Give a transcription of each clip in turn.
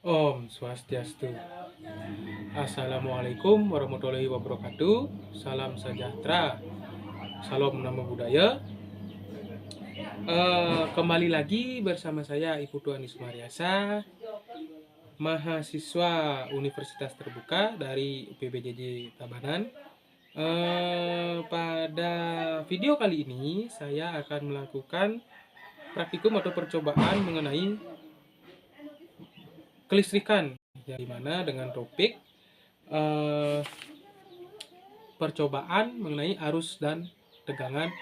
Om Swastiastu. Assalamualaikum warahmatullahi wabarakatuh. Salam sejahtera. Salam Namo Buddhaya. Kembali lagi bersama saya Ibu Tuani Sumaryasa, mahasiswa Universitas Terbuka dari UPBJJ Tabanan. Pada video kali ini saya akan melakukan praktikum atau percobaan mengenai kelistrikan, yang dimana dengan topik percobaan mengenai arus dan tegangan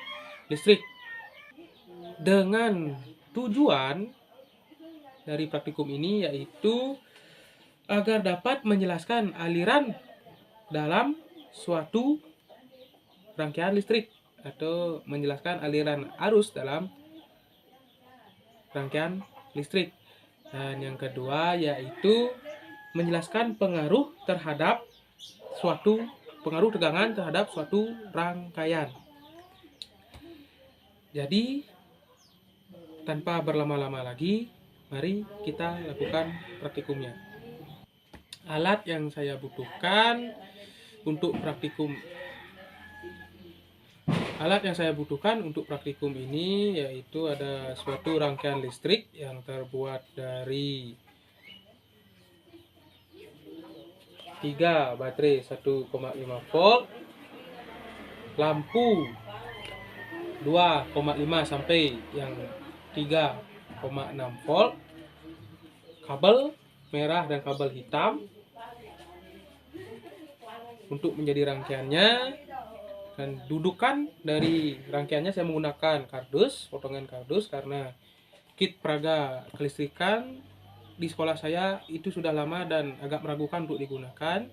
listrik, dengan tujuan dari praktikum ini yaitu agar dapat menjelaskan aliran dalam suatu rangkaian listrik atau menjelaskan aliran arus dalam rangkaian listrik. Dan yang kedua yaitu menjelaskan pengaruh tegangan terhadap suatu rangkaian. Jadi tanpa berlama-lama lagi, mari kita lakukan praktikumnya. Alat yang saya butuhkan untuk praktikum ini yaitu ada suatu rangkaian listrik yang terbuat dari 3 baterai 1,5 volt, lampu 2,5 sampai yang 3,6 volt, kabel merah dan kabel hitam untuk menjadi rangkaiannya. Dan dudukan dari rangkaiannya saya menggunakan kardus, potongan kardus, karena kit peraga kelistrikan di sekolah saya itu sudah lama dan agak meragukan untuk digunakan.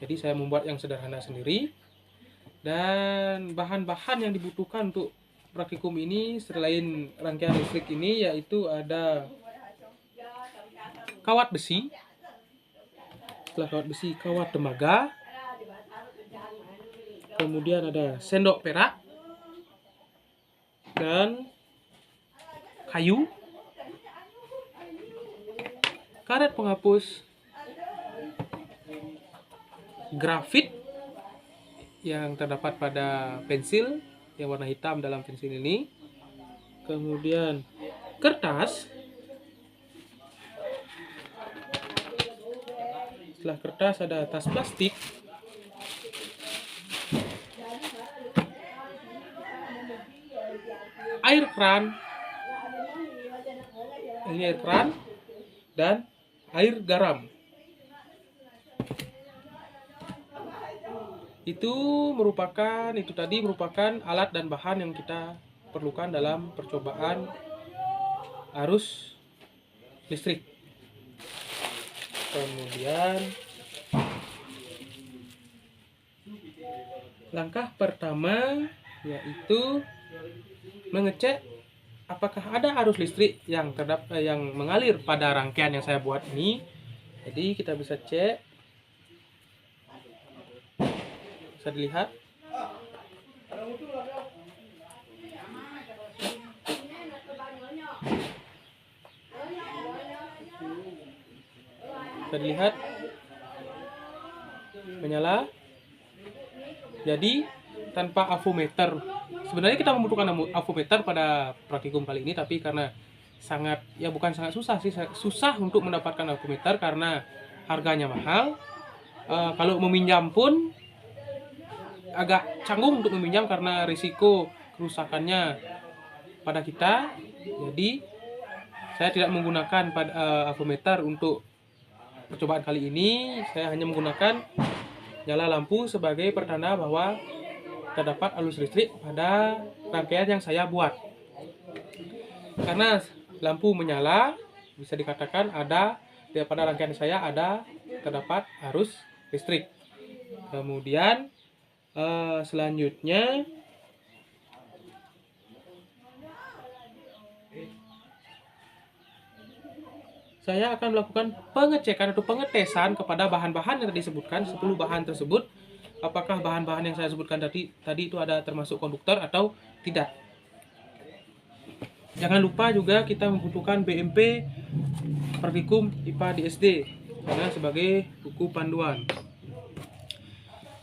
Jadi saya membuat yang sederhana sendiri. Dan bahan-bahan yang dibutuhkan untuk praktikum ini selain rangkaian listrik ini yaitu ada kawat besi, kawat tembaga, kemudian ada sendok perak dan kayu, karet penghapus, grafit yang terdapat pada pensil yang warna hitam dalam pensil ini, kemudian kertas. Setelah kertas ada tas plastik, air keran, ini air keran, dan air garam. Itu tadi merupakan alat dan bahan yang kita perlukan dalam percobaan arus listrik. Kemudian langkah pertama yaitu mengecek apakah ada arus listrik yang mengalir pada rangkaian yang saya buat ini. Jadi kita bisa cek, bisa dilihat menyala. Jadi tanpa avometer, sebenarnya kita membutuhkan avometer pada praktikum kali ini, tapi karena susah untuk mendapatkan avometer karena harganya mahal. Kalau meminjam pun agak canggung untuk meminjam karena risiko kerusakannya pada kita. Jadi saya tidak menggunakan avometer untuk percobaan kali ini. Saya hanya menggunakan nyala lampu sebagai pertanda bahwa terdapat arus listrik pada rangkaian yang saya buat. Karena lampu menyala, bisa dikatakan pada rangkaian saya terdapat arus listrik. Kemudian selanjutnya saya akan melakukan pengecekan atau pengetesan kepada bahan-bahan yang disebutkan, 10 bahan tersebut. Apakah bahan-bahan yang saya sebutkan tadi itu ada termasuk konduktor atau tidak. Jangan lupa juga kita membutuhkan BMP Praktikum IPA di SD karena sebagai buku panduan.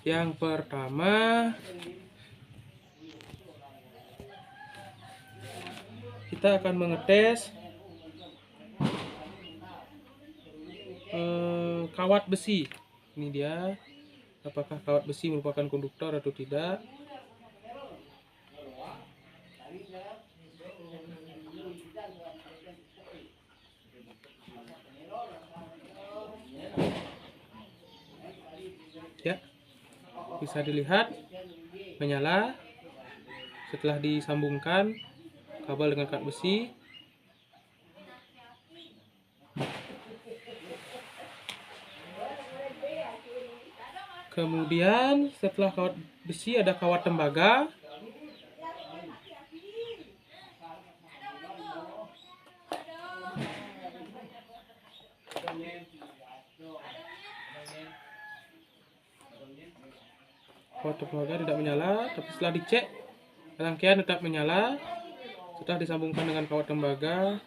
Yang pertama, kita akan mengetes kawat besi. Ini dia, apakah kawat besi merupakan konduktor atau tidak. Ya, bisa dilihat menyala setelah disambungkan kabel dengan kawat besi. Kemudian setelah kawat besi ada kawat tembaga. Kawat tembaga tidak menyala, tapi setelah dicek rangkaian tetap menyala. Setelah disambungkan dengan kawat tembaga,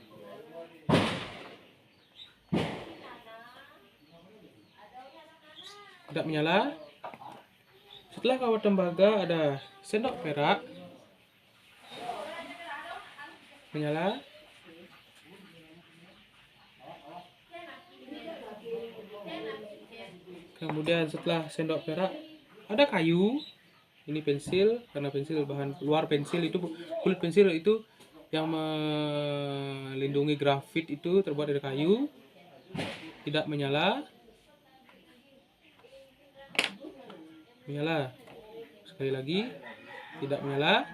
tidak menyala. Setelah kawat tembaga ada sendok perak, menyala. Kemudian setelah sendok perak ada kayu. Ini pensil, karena pensil bahan luar pensil itu, kulit pensil itu yang melindungi grafit itu terbuat dari kayu. Tidak menyala. Menyala. Sekali lagi, tidak menyala.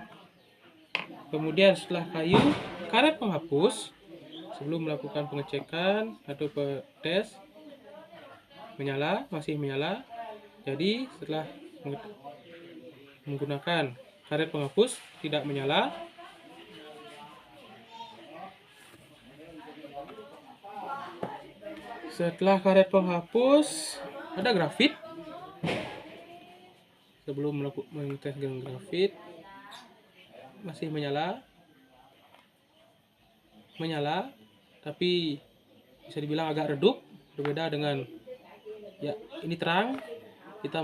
Kemudian setelah kayu, karet penghapus sebelum melakukan pengecekan atau tes, menyala, masih menyala. Jadi setelah menggunakan karet penghapus tidak menyala. Setelah karet penghapus ada grafit. Sebelum melakukan tes dengan grafit, masih menyala, tapi bisa dibilang agak redup, berbeda dengan ya ini terang. Kita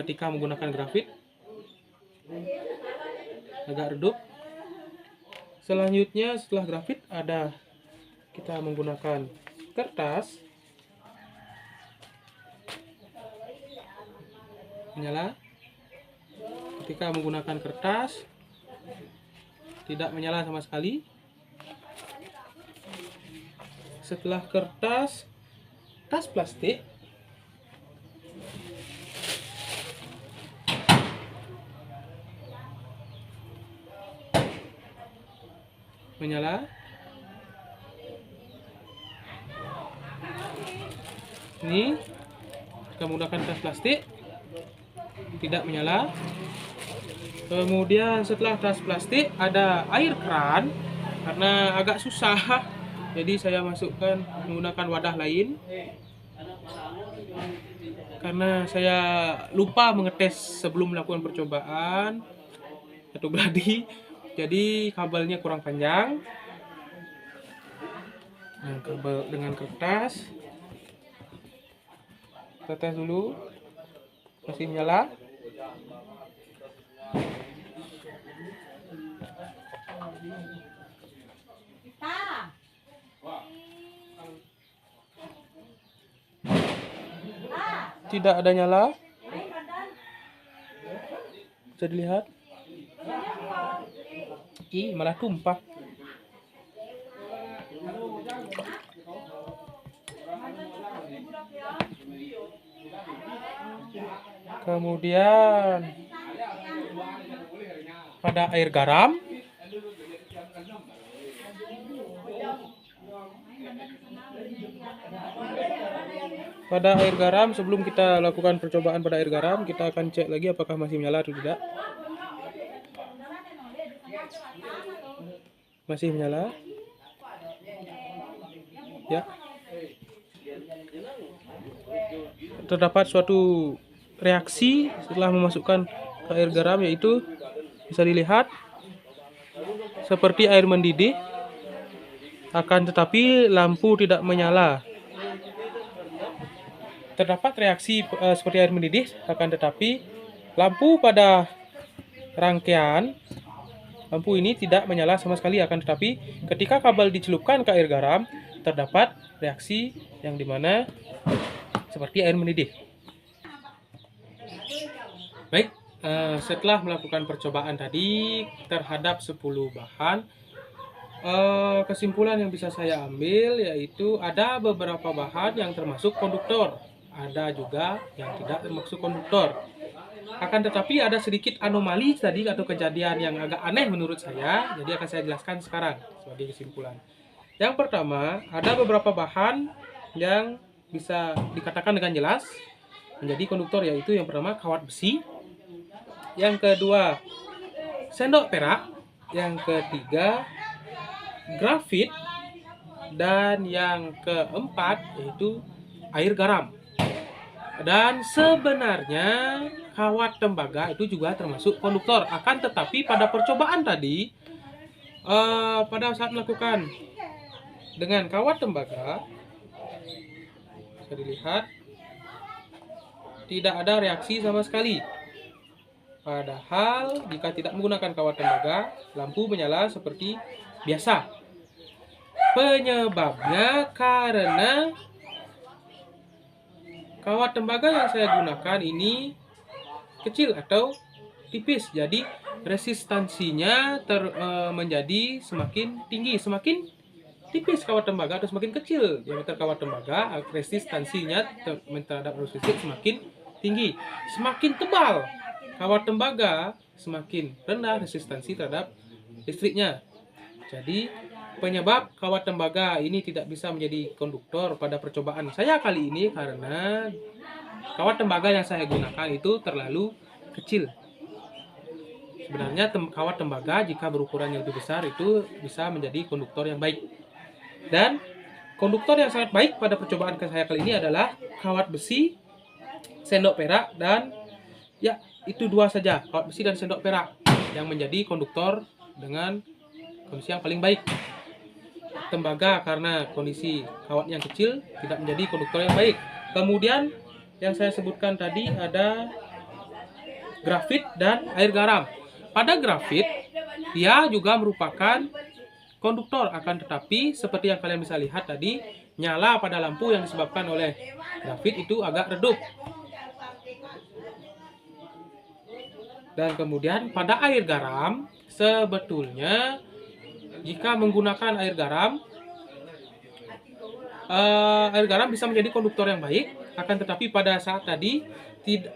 ketika menggunakan grafit agak redup. Selanjutnya setelah grafit ada kita menggunakan kertas, menyala. Ketika menggunakan kertas tidak menyala sama sekali. Setelah kertas, tas plastik, menyala. Ini kita menggunakan tas plastik tidak menyala. Kemudian setelah tas plastik ada air keran, karena agak susah jadi saya masukkan menggunakan wadah lain karena saya lupa mengetes sebelum melakukan percobaan atau gladi, jadi kabelnya kurang panjang. Nah, kabel dengan kertas kita tes dulu, masih menyala. Tidak ada nyala, bisa dilihat. Ih, malah tumpah. Kemudian pada air garam, sebelum kita lakukan percobaan pada air garam, kita akan cek lagi apakah masih menyala atau tidak. Masih menyala. Ya. Terdapat suatu reaksi setelah memasukkan ke air garam, yaitu bisa dilihat seperti air mendidih. akan tetapi lampu tidak menyala. Terdapat reaksi seperti air mendidih, akan tetapi lampu pada rangkaian lampu ini tidak menyala sama sekali. Akan tetapi ketika kabel dicelupkan ke air garam, terdapat reaksi yang dimana seperti air mendidih. Baik, setelah melakukan percobaan tadi terhadap 10 bahan, kesimpulan yang bisa saya ambil yaitu ada beberapa bahan yang termasuk konduktor, ada juga yang tidak termasuk konduktor. Akan tetapi ada sedikit anomali tadi atau kejadian yang agak aneh menurut saya, jadi akan saya jelaskan sekarang sebagai kesimpulan. Yang pertama, ada beberapa bahan yang bisa dikatakan dengan jelas menjadi konduktor, yaitu yang pertama kawat besi, yang kedua sendok perak, yang ketiga grafit, dan yang keempat yaitu air garam. Dan sebenarnya kawat tembaga itu juga termasuk konduktor. Akan tetapi pada percobaan tadi, pada saat melakukan dengan kawat tembaga, bisa dilihat tidak ada reaksi sama sekali. Padahal jika tidak menggunakan kawat tembaga, lampu menyala seperti biasa. Penyebabnya karena kawat tembaga yang saya gunakan ini kecil atau tipis, jadi resistansinya menjadi semakin tinggi. Semakin tipis kawat tembaga atau semakin kecil diameter kawat tembaga, resistansinya terhadap arus listrik semakin tinggi. Semakin tebal kawat tembaga, semakin rendah resistansi terhadap listriknya. Jadi penyebab kawat tembaga ini tidak bisa menjadi konduktor pada percobaan saya kali ini karena kawat tembaga yang saya gunakan itu terlalu kecil. Sebenarnya kawat tembaga jika berukuran yang lebih besar itu bisa menjadi konduktor yang baik. Dan konduktor yang sangat baik pada percobaan saya kali ini adalah kawat besi, sendok perak, dan ya itu dua saja, kawat besi dan sendok perak yang menjadi konduktor dengan kondisi yang paling baik. Tembaga karena kondisi kawat yang kecil tidak menjadi konduktor yang baik. Kemudian yang saya sebutkan tadi ada grafit dan air garam. Pada grafit dia juga merupakan konduktor, akan tetapi seperti yang kalian bisa lihat tadi, nyala pada lampu yang disebabkan oleh grafit itu agak redup. Dan kemudian pada air garam, sebetulnya jika menggunakan air garam bisa menjadi konduktor yang baik. Akan tetapi pada saat tadi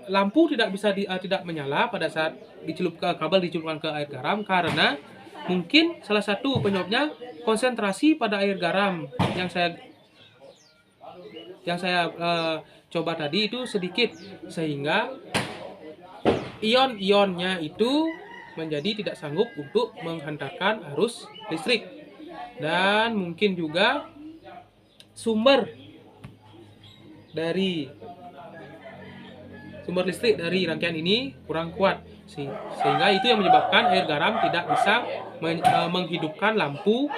lampu tidak bisa tidak menyala pada saat kabel dicelupkan ke air garam karena mungkin salah satu penyebabnya konsentrasi pada air garam yang saya coba tadi itu sedikit, sehingga ion-ionnya itu menjadi tidak sanggup untuk menghantarkan arus listrik. Dan mungkin juga sumber listrik dari rangkaian ini kurang kuat, sehingga itu yang menyebabkan air garam tidak bisa menghidupkan lampu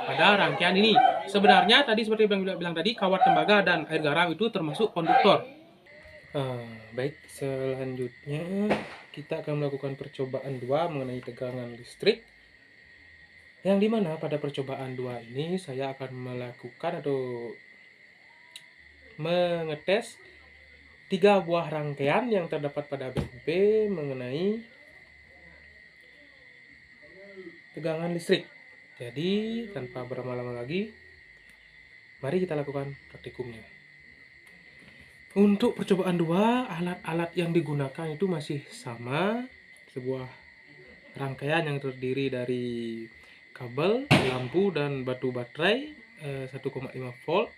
pada rangkaian ini. Sebenarnya tadi seperti yang bilang tadi, kawat tembaga dan air garam itu termasuk konduktor. Baik, selanjutnya kita akan melakukan percobaan 2 mengenai tegangan listrik, yang dimana pada percobaan 2 ini saya akan melakukan atau mengetes 3 buah rangkaian yang terdapat pada BMP mengenai tegangan listrik. Jadi tanpa berlama-lama lagi, mari kita lakukan praktikumnya. Untuk percobaan 2, alat-alat yang digunakan itu masih sama, sebuah rangkaian yang terdiri dari kabel, lampu, dan batu baterai 1,5 volt.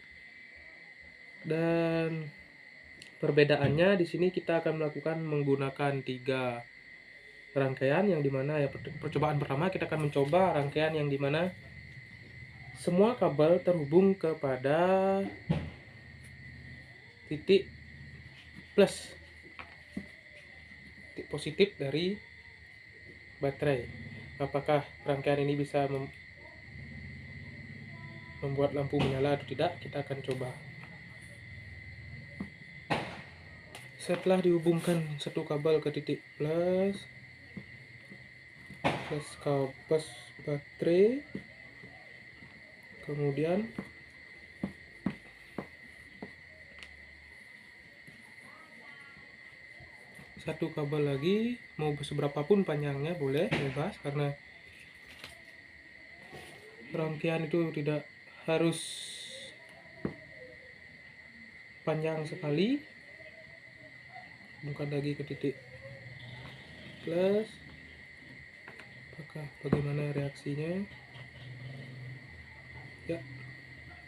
Dan perbedaannya di sini kita akan menggunakan 3 rangkaian, yang dimana ya percobaan pertama kita akan mencoba rangkaian yang dimana semua kabel terhubung kepada titik plus, titik positif dari baterai. Apakah rangkaian ini bisa membuat lampu menyala atau tidak, kita akan coba. Setelah dihubungkan satu kabel ke titik plus baterai, kemudian satu kabel lagi, mau seberapapun panjangnya boleh, bebas, karena rangkaian itu tidak harus panjang sekali. Bukan lagi ke titik plus, apakah bagaimana reaksinya? Ya,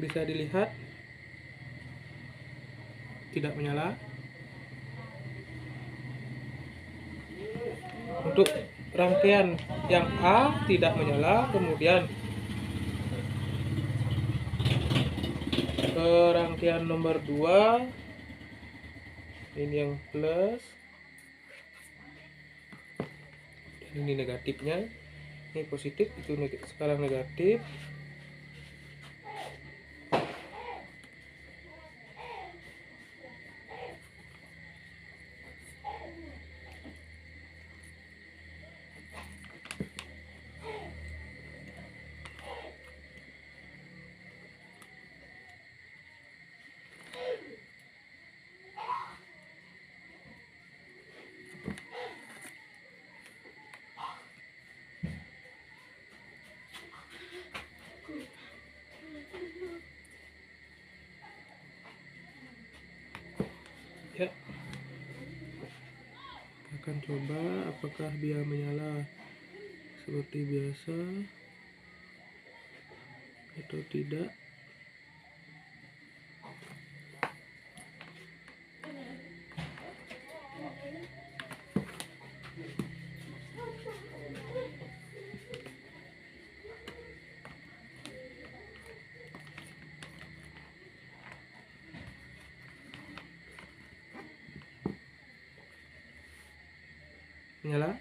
bisa dilihat tidak menyala. Untuk rangkaian yang A tidak menyala, kemudian ke rangkaian nomor 2, ini yang plus, dan ini negatifnya. Ini positif, itu sekarang negatif. Ya, akan coba apakah dia menyala seperti biasa atau tidak. Menyala.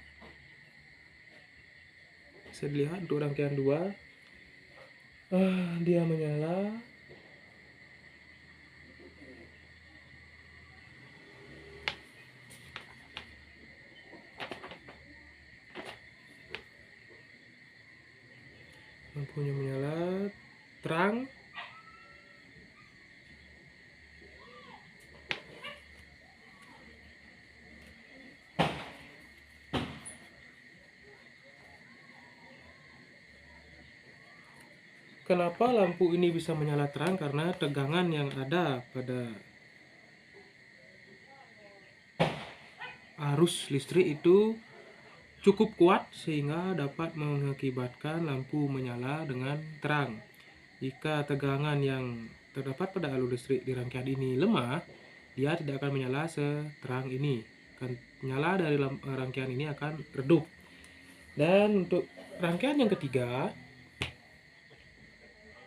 Bisa dilihat untuk rangkaian 2, dia menyala. Lampunya menyala terang. Kenapa lampu ini bisa menyala terang? Karena tegangan yang ada pada arus listrik itu cukup kuat sehingga dapat mengakibatkan lampu menyala dengan terang. Jika tegangan yang terdapat pada alur listrik di rangkaian ini lemah, dia tidak akan menyala seterang ini. Nyala dari rangkaian ini akan redup. Dan untuk rangkaian yang ketiga,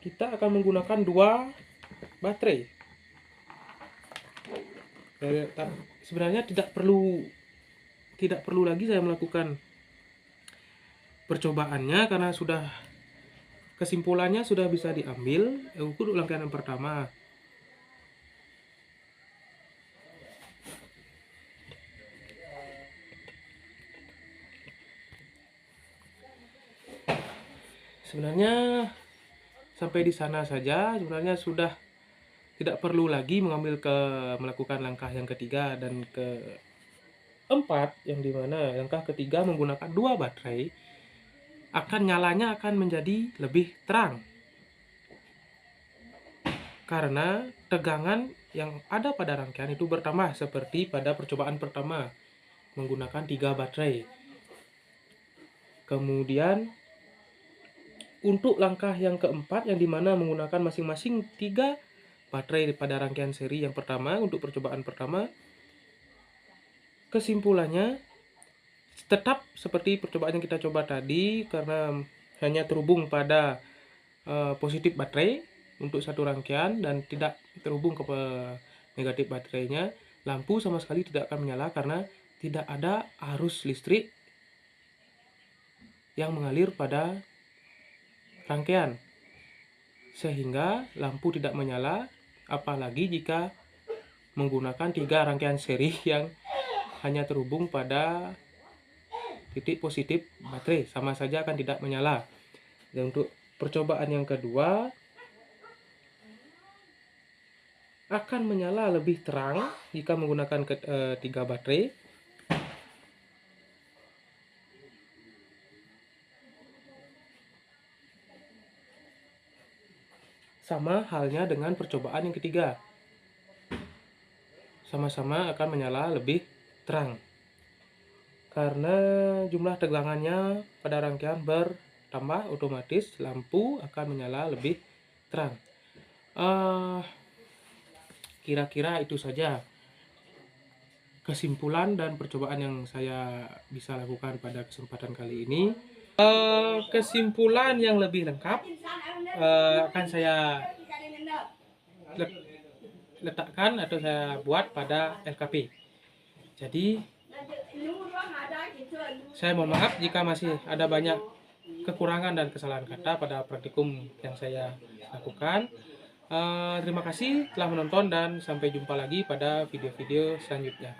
kita akan menggunakan 2 baterai. Sebenarnya tidak perlu lagi saya melakukan percobaannya, karena kesimpulannya sudah bisa diambil untuk rangkaian yang pertama. Sebenarnya sampai di sana saja. Sebenarnya sudah tidak perlu lagi melakukan langkah yang ketiga dan keempat, yang dimana langkah ketiga menggunakan 2 baterai, nyalanya akan menjadi lebih terang karena tegangan yang ada pada rangkaian itu bertambah seperti pada percobaan pertama menggunakan 3 baterai. Kemudian untuk langkah yang keempat, yang dimana menggunakan masing-masing 3 baterai pada rangkaian seri yang pertama untuk percobaan pertama, kesimpulannya tetap seperti percobaan yang kita coba tadi, karena hanya terhubung pada positif baterai untuk satu rangkaian dan tidak terhubung ke negatif baterainya, lampu sama sekali tidak akan menyala karena tidak ada arus listrik yang mengalir pada rangkaian. sehingga lampu tidak menyala, apalagi jika menggunakan 3 rangkaian seri yang hanya terhubung pada titik positif baterai, sama saja akan tidak menyala. Dan untuk percobaan yang kedua, akan menyala lebih terang jika menggunakan 3 baterai. Sama halnya dengan percobaan yang ketiga, sama-sama akan menyala lebih terang karena jumlah tegangannya pada rangkaian bertambah, otomatis lampu akan menyala lebih terang. Kira-kira itu saja kesimpulan dan percobaan yang saya bisa lakukan pada kesempatan kali ini. Kesimpulan yang lebih lengkap akan saya letakkan atau saya buat pada LKP. Jadi saya mohon maaf jika masih ada banyak kekurangan dan kesalahan kata pada praktikum yang saya lakukan. Terima kasih telah menonton dan sampai jumpa lagi pada video-video selanjutnya.